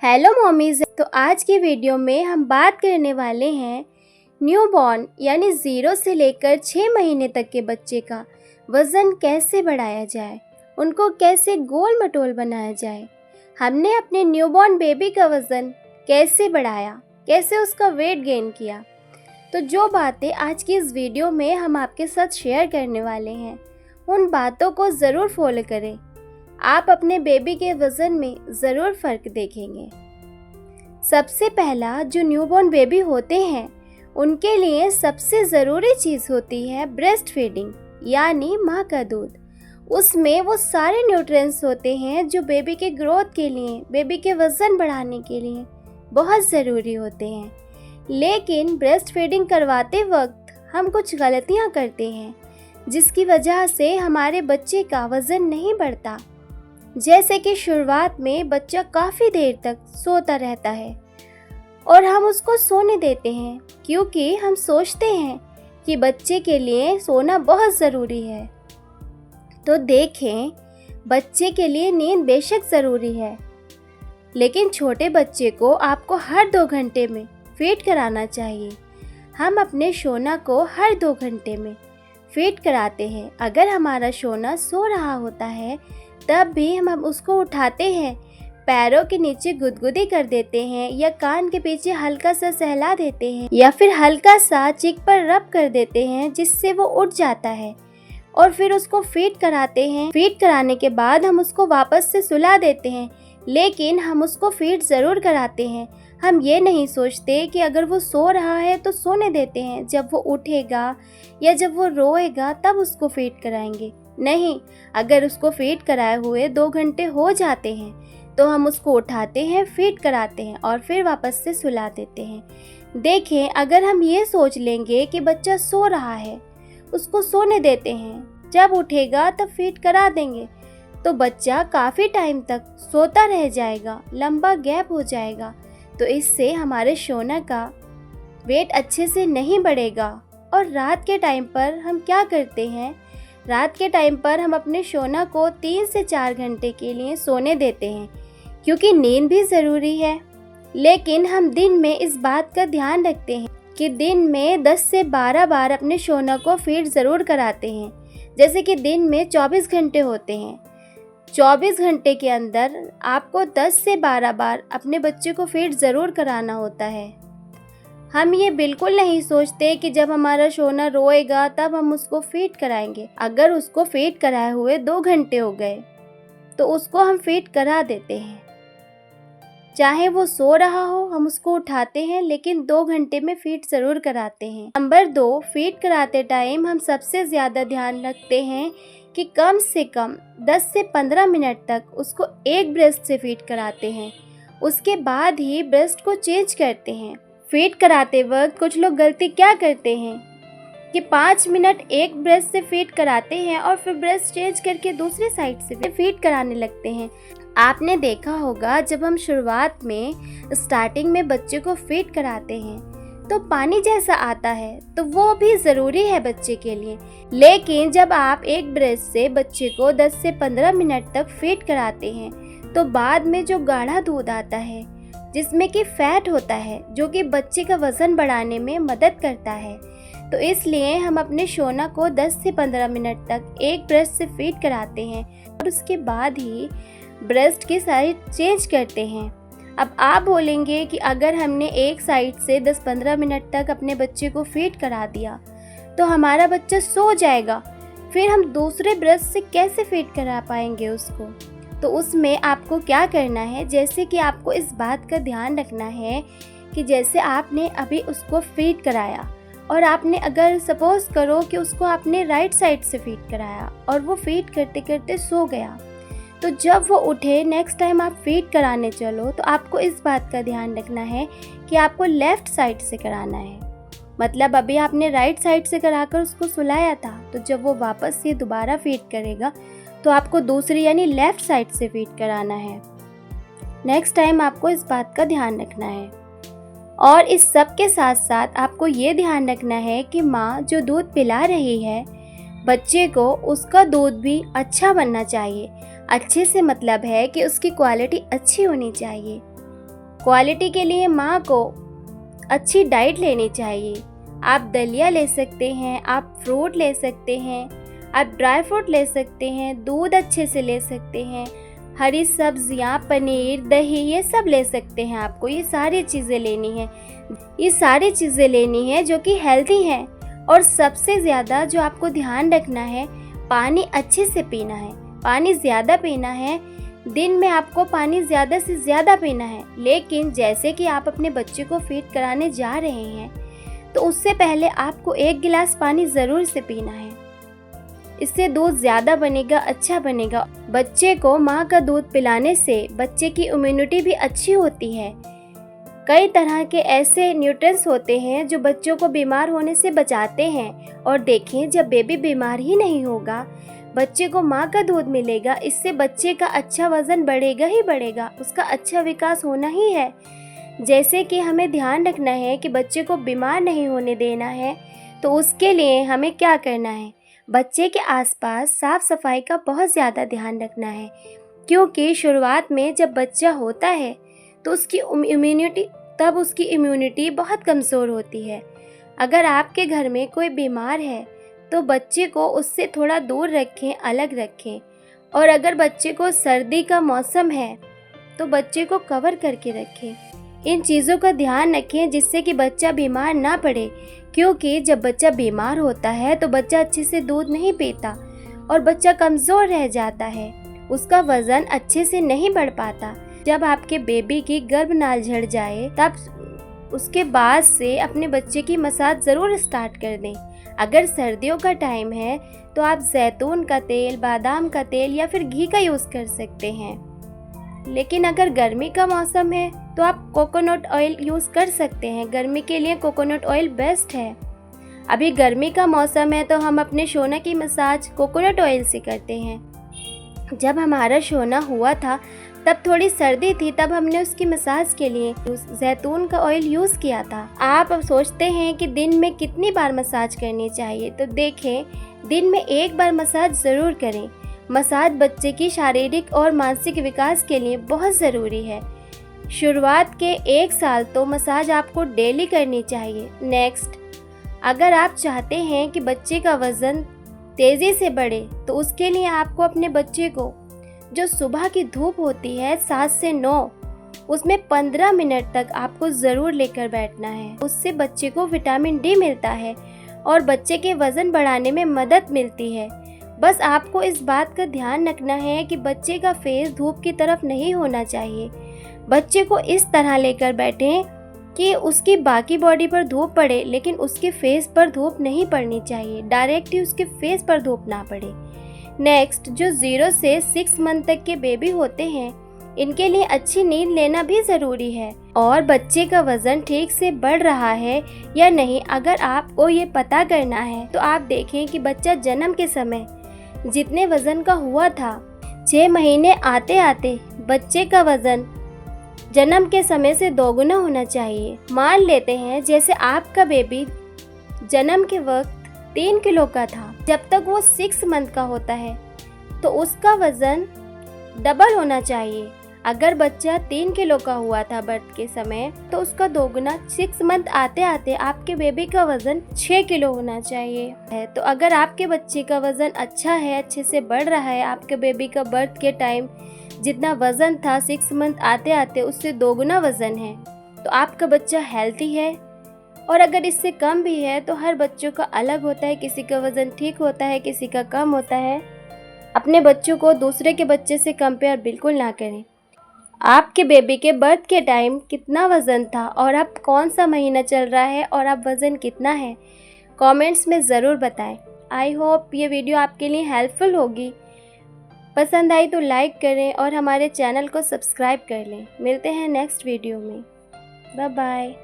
Hello mommies. तो आज की वीडियो में हम बात करने वाले हैं न्यूबॉर्न यानी 0 से लेकर 6 महीने तक के बच्चे का वज़न कैसे बढ़ाया जाए, उनको कैसे गोल मटोल बनाया जाए। हमने अपने न्यूबॉर्न बेबी का वज़न कैसे बढ़ाया, कैसे उसका वेट गेन किया। तो जो बातें आज की इस वीडियो में हम आपके साथ शेयर करने वाले हैं, उन बातों को ज़रूर फॉलो करें। आप अपने बेबी के वज़न में ज़रूर फ़र्क देखेंगे। सबसे पहला, जो न्यूबॉर्न बेबी होते हैं उनके लिए सबसे ज़रूरी चीज़ होती है ब्रेस्ट फीडिंग यानी माँ का दूध। उसमें वो सारे न्यूट्रिएंट्स होते हैं जो बेबी के ग्रोथ के लिए, बेबी के वज़न बढ़ाने के लिए बहुत ज़रूरी होते हैं। लेकिन ब्रेस्ट फीडिंग करवाते वक्त हम कुछ गलतियाँ करते हैं जिसकी वजह से हमारे बच्चे का वज़न नहीं बढ़ता। जैसे कि शुरुआत में बच्चा काफ़ी देर तक सोता रहता है और हम उसको सोने देते हैं क्योंकि हम सोचते हैं कि बच्चे के लिए सोना बहुत ज़रूरी है। तो देखें, बच्चे के लिए नींद बेशक ज़रूरी है, लेकिन छोटे बच्चे को आपको हर 2 घंटे में फीड कराना चाहिए। हम अपने शोना को हर 2 घंटे में फीड कराते हैं। अगर हमारा शोना सो रहा होता है तब भी हम उसको उठाते हैं, पैरों के नीचे गुदगुदी कर देते हैं या कान के पीछे हल्का सा सहला देते हैं या फिर हल्का सा चिक पर रब कर देते हैं जिससे वो उठ जाता है और फिर उसको फीड कराते हैं। फीड कराने के बाद हम उसको वापस से सुला देते हैं, लेकिन हम उसको फीड ज़रूर कराते हैं। हम ये नहीं सोचते कि अगर वो सो रहा है तो सोने देते हैं, जब वो उठेगा या जब वो रोएगा तब उसको फीड कराएंगे। नहीं, अगर उसको फीड कराए हुए 2 घंटे हो जाते हैं तो हम उसको उठाते हैं, फीड कराते हैं और फिर वापस से सुला देते हैं। देखें, अगर हम ये सोच लेंगे कि बच्चा सो रहा है, उसको सोने देते हैं, जब उठेगा तब फीड करा देंगे, तो बच्चा काफ़ी टाइम तक सोता रह जाएगा, लंबा गैप हो जाएगा। तो इससे हमारे शोना का वेट अच्छे से नहीं बढ़ेगा। और रात के टाइम पर हम क्या करते हैं, रात के टाइम पर हम अपने शोना को 3 से 4 घंटे के लिए सोने देते हैं क्योंकि नींद भी ज़रूरी है। लेकिन हम दिन में इस बात का ध्यान रखते हैं कि दिन में 10 से 12 बार अपने शोना को फीड ज़रूर कराते हैं। जैसे कि दिन में 24 घंटे होते हैं, 24 घंटे के अंदर आपको 10 से 12 बार अपने बच्चे को फीड ज़रूर कराना होता है। हम ये बिल्कुल नहीं सोचते कि जब हमारा शोना रोएगा तब हम उसको फीड कराएंगे। अगर उसको फीड कराए हुए 2 घंटे हो गए तो उसको हम फीड करा देते हैं, चाहे वो सो रहा हो। हम उसको उठाते हैं लेकिन 2 घंटे में फीड ज़रूर कराते हैं। नंबर 2, फीड कराते टाइम हम सबसे ज़्यादा ध्यान रखते हैं कि कम से कम 10 से 15 मिनट तक उसको एक ब्रेस्ट से फीड कराते हैं, उसके बाद ही ब्रेस्ट को चेंज करते हैं। फीड कराते वक्त कुछ लोग गलती क्या करते हैं कि 5 मिनट एक ब्रेस्ट से फीड कराते हैं और फिर ब्रेस्ट चेंज करके दूसरी साइड से फीड कराने लगते हैं। आपने देखा होगा, जब हम शुरुआत में स्टार्टिंग में बच्चे को फीड कराते हैं तो पानी जैसा आता है, तो वो भी ज़रूरी है बच्चे के लिए। लेकिन जब आप एक ब्रेस्ट से बच्चे को 10 से 15 मिनट तक फीड कराते हैं तो बाद में जो गाढ़ा दूध आता है जिसमें कि फैट होता है, जो कि बच्चे का वज़न बढ़ाने में मदद करता है, तो इसलिए हम अपने शोना को 10 से 15 मिनट तक एक ब्रेस्ट से फीड कराते हैं और उसके बाद ही ब्रेस्ट की साइड चेंज करते हैं। अब आप बोलेंगे कि अगर हमने एक साइड से 10-15 मिनट तक अपने बच्चे को फीड करा दिया तो हमारा बच्चा सो जाएगा, फिर हम दूसरे ब्रेस्ट से कैसे फीड करा पाएंगे उसको। तो उसमें आपको क्या करना है, जैसे कि आपको इस बात का ध्यान रखना है कि जैसे आपने अभी उसको फीड कराया और आपने अगर सपोज़ करो कि उसको आपने राइट साइड से फीड कराया और वो फीड करते करते सो गया, तो जब वो उठे नेक्स्ट टाइम आप फीड कराने चलो तो आपको इस बात का ध्यान रखना है कि आपको लेफ़्ट साइड से कराना है। मतलब अभी आपने राइट साइड से कराकर उसको सुलाया था, तो जब वो वापस से दोबारा फीड करेगा तो आपको दूसरी यानी लेफ़्ट साइड से फीड कराना है। नेक्स्ट टाइम आपको इस बात का ध्यान रखना है। और इस सब के साथ साथ आपको ये ध्यान रखना है कि माँ जो दूध पिला रही है बच्चे को, उसका दूध भी अच्छा बनना चाहिए। अच्छे से मतलब है कि उसकी क्वालिटी अच्छी होनी चाहिए। क्वालिटी के लिए माँ को अच्छी डाइट लेनी चाहिए। आप दलिया ले सकते हैं, आप फ्रूट ले सकते हैं, आप ड्राई फ्रूट ले सकते हैं, दूध अच्छे से ले सकते हैं, हरी सब्जियाँ, पनीर, दही, ये सब ले सकते हैं। आपको ये सारी चीज़ें लेनी है, ये सारी चीज़ें लेनी है जो कि हेल्दी हैं। और सबसे ज़्यादा जो आपको ध्यान रखना है, पानी अच्छे से पीना है, पानी ज़्यादा पीना है। दिन में आपको पानी ज़्यादा से ज़्यादा पीना है। लेकिन जैसे कि आप अपने बच्चे को फीड कराने जा रहे हैं तो उससे पहले आपको 1 गिलास पानी ज़रूर से पीना है। इससे दूध ज़्यादा बनेगा, अच्छा बनेगा। बच्चे को माँ का दूध पिलाने से बच्चे की इम्यूनिटी भी अच्छी होती है। कई तरह के ऐसे न्यूट्रिएंट्स होते हैं जो बच्चों को बीमार होने से बचाते हैं। और देखें, जब बेबी बीमार ही नहीं होगा, बच्चे को माँ का दूध मिलेगा, इससे बच्चे का अच्छा वज़न बढ़ेगा ही बढ़ेगा, उसका अच्छा विकास होना ही है। जैसे कि हमें ध्यान रखना है कि बच्चे को बीमार नहीं होने देना है, तो उसके लिए हमें क्या करना है, बच्चे के आसपास साफ़ सफाई का बहुत ज़्यादा ध्यान रखना है। क्योंकि शुरुआत में जब बच्चा होता है तो उसकी इम्यूनिटी बहुत कमज़ोर होती है। अगर आपके घर में कोई बीमार है तो बच्चे को उससे थोड़ा दूर रखें, अलग रखें। और अगर बच्चे को सर्दी का मौसम है तो बच्चे को कवर करके रखें। इन चीज़ों का ध्यान रखें जिससे कि बच्चा बीमार ना पड़े। क्योंकि जब बच्चा बीमार होता है तो बच्चा अच्छे से दूध नहीं पीता और बच्चा कमज़ोर रह जाता है, उसका वज़न अच्छे से नहीं बढ़ पाता। जब आपके बेबी की गर्भनाल झड़ जाए तब उसके बाद से अपने बच्चे की मसाज ज़रूर स्टार्ट कर दें। अगर सर्दियों का टाइम है तो आप जैतून का तेल, बादाम का तेल या फिर घी का यूज़ कर सकते हैं। लेकिन अगर गर्मी का मौसम है तो आप कोकोनट ऑयल यूज़ कर सकते हैं। गर्मी के लिए कोकोनट ऑयल बेस्ट है। अभी गर्मी का मौसम है तो हम अपने शोना की मसाज कोकोनट ऑयल से करते हैं। जब हमारा शोना हुआ था तब थोड़ी सर्दी थी, तब हमने उसकी मसाज के लिए जैतून का ऑयल यूज़ किया था। आप अब सोचते हैं कि दिन में कितनी बार मसाज करनी चाहिए, तो देखें, दिन में 1 बार मसाज ज़रूर करें। मसाज बच्चे की शारीरिक और मानसिक विकास के लिए बहुत ज़रूरी है। शुरुआत के 1 साल तो मसाज आपको डेली करनी चाहिए। नेक्स्ट, अगर आप चाहते हैं कि बच्चे का वज़न तेज़ी से बढ़े तो उसके लिए आपको अपने बच्चे को जो सुबह की धूप होती है 7 से 9, उसमें 15 मिनट तक आपको ज़रूर लेकर बैठना है। उससे बच्चे को विटामिन डी मिलता है और बच्चे के वज़न बढ़ाने में मदद मिलती है। बस आपको इस बात का ध्यान रखना है कि बच्चे का फेस धूप की तरफ नहीं होना चाहिए। बच्चे को इस तरह लेकर बैठें कि उसकी बाकी बॉडी पर धूप पड़े लेकिन उसके फेस पर धूप नहीं पड़नी चाहिए। डायरेक्ट ही उसके फेस पर धूप ना पड़े। नेक्स्ट, जो 0 से 6 मंथ तक के बेबी होते हैं, इनके लिए अच्छी नींद लेना भी ज़रूरी है। और बच्चे का वज़न ठीक से बढ़ रहा है या नहीं, अगर आपको ये पता करना है तो आप देखें कि बच्चा जन्म के समय जितने वज़न का हुआ था, 6 महीने आते आते बच्चे का वज़न जन्म के समय से 2 गुना होना चाहिए। मान लेते हैं जैसे आपका बेबी जन्म के वक्त 3 किलो का था, जब तक वो 6 मंथ का होता है तो उसका वज़न डबल होना चाहिए। अगर बच्चा 3 किलो का हुआ था बर्थ के समय तो उसका 2 गुना 6 मंथ आते आते आपके बेबी का वज़न 6 किलो होना चाहिए। तो अगर आपके बच्चे का वज़न अच्छा है, अच्छे से बढ़ रहा है, आपके बेबी का बर्थ के टाइम जितना वज़न था 6 मंथ आते आते उससे 2 गुना वज़न है, तो आपका बच्चा हेल्थी है। और अगर इससे कम भी है तो हर बच्चों का अलग होता है, किसी का वज़न ठीक होता है, किसी का कम होता है। अपने बच्चों को दूसरे के बच्चे से कंपेयर बिल्कुल ना करें। आपके बेबी के बर्थ के टाइम कितना वज़न था और अब कौन सा महीना चल रहा है और अब वज़न कितना है, कमेंट्स में ज़रूर बताएं। आई होप ये वीडियो आपके लिए हेल्पफुल होगी। पसंद आई तो लाइक करें और हमारे चैनल को सब्सक्राइब कर लें। मिलते हैं नेक्स्ट वीडियो में। Bye bye.